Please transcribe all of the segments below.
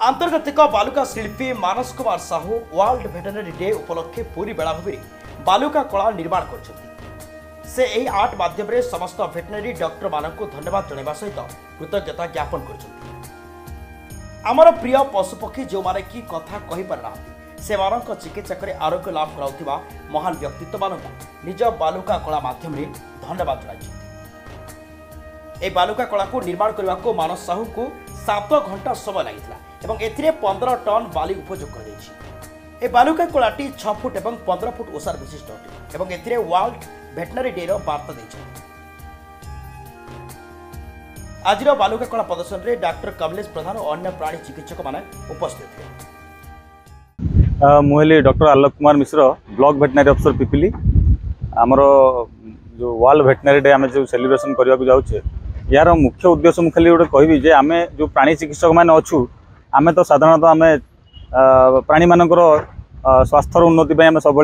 आंतर्गतिक बालुका शिल्पी Manas Kumar Sahu world veterinary day उपलक्षे पूरी बेलाभूमि बालुका कला निर्माण कर से यही आर्ट माध्यम समस्त वेटरनरी डॉक्टर मानक धन्यवाद जनवा सहित कृतज्ञता ज्ञापन कर प्रिय पशुपक्षी जो माने की कथा कहि पारना से मानक चिकित्सा कर आरोग्य लाभ कराउथिबा महान व्यक्तित्व मानक निज बालुका कला माध्यम धन्यवाद जणाइछथि। ए बालुका कला को निर्माण करने को मानस साहू को 7 घंटा समय लगी और एथिरे 15 टन बाली उपयोग कर बालुका कलाटी 6 फुट और 15 फुट ओसार विशिष्ट अटे और एथिरे वर्ल्ड वेटरनरी डे वार्ता देते। आज बालुका कला प्रदर्शन में डॉक्टर कमलेश प्रधान और अन्य प्राणी चिकित्सक मैंने उपस्थित थे। मुझे doctor Alok Kumar Mishra block veterinary अफसर पिपिली आमर जो वर्ल्ड वेटरनरी डे आम जो सेलिब्रेशन करने को जाऊे यार मुख्य उद्देश्य मुझे खाली गोटे कहबी जे आम जो प्राणी चिकित्सक मैंने अच्छू आम तो साधारणतः आम प्राणी मानकर स्वास्थ्यर उन्नति आम सब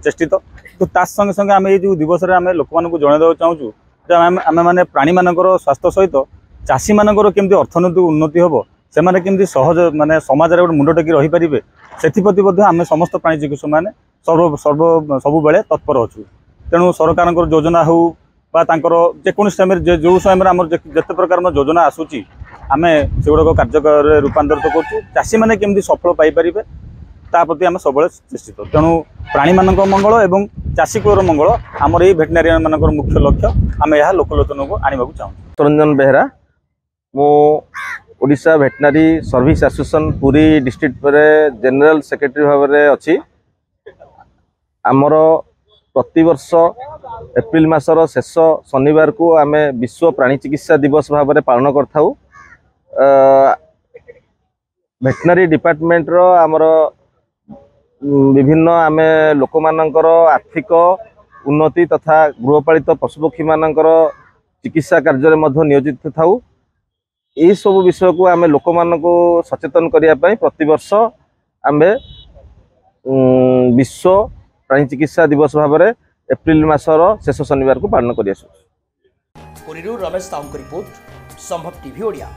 चेष्टित तो संगे संगे आम ये दिवस आम लोक मानक जनइदा चाहूँ आम मैंने प्राणी मानकर स्वास्थ्य सहित चाषी मानकर केमती अर्थनैतिक उन्नति हम से केमती सहज माने समाज गोटे मुंड टेकी रही पारे से आम समस्त प्राणी चिकित्सक मैंने सब बेले तत्पर अच्छू। तेणु सरकार योजना हो जेकोसी समय जो समय आम जिते प्रकार योजना आसूची आम से गुड़ाक कार्य रूपांतरित करूँ चाषी मैंने केमती सफल पाइपर ताप्रति आम सब चेष्टित। तेणु प्राणी मानक मंगल और चाषी कूलर मंगल आमर ये भेटनारियन मान मुख्य लक्ष्य आम यह लोकलोचन को आने को चाहूँ। रंजन बेहरा मो Odisha veterinary service association Puri district general secretary भाव में अच्छी। आमर प्रतिवर्ष एप्रिल मासर शेष शनिवार को आम विश्व प्राणी चिकित्सा दिवस भाव में पालन करथाउ। भेटनारी डिपार्टमेंट रो आमर विभिन्न आम लोक मानकर आर्थिक उन्नति तथा गृहपालित पशुपक्षी मानकर चिकित्सा कार्य में नियोजित थाउ। यही सब विषय को आम लोक मान को सचेतन करने प्रतिवर्ष आम विश्व प्राणी चिकित्सा दिवस भाव में एप्रिल मासर शेष शनिवार को पालन कर। रमेश साहू रिपोर्ट संभव टीवी ओडिया।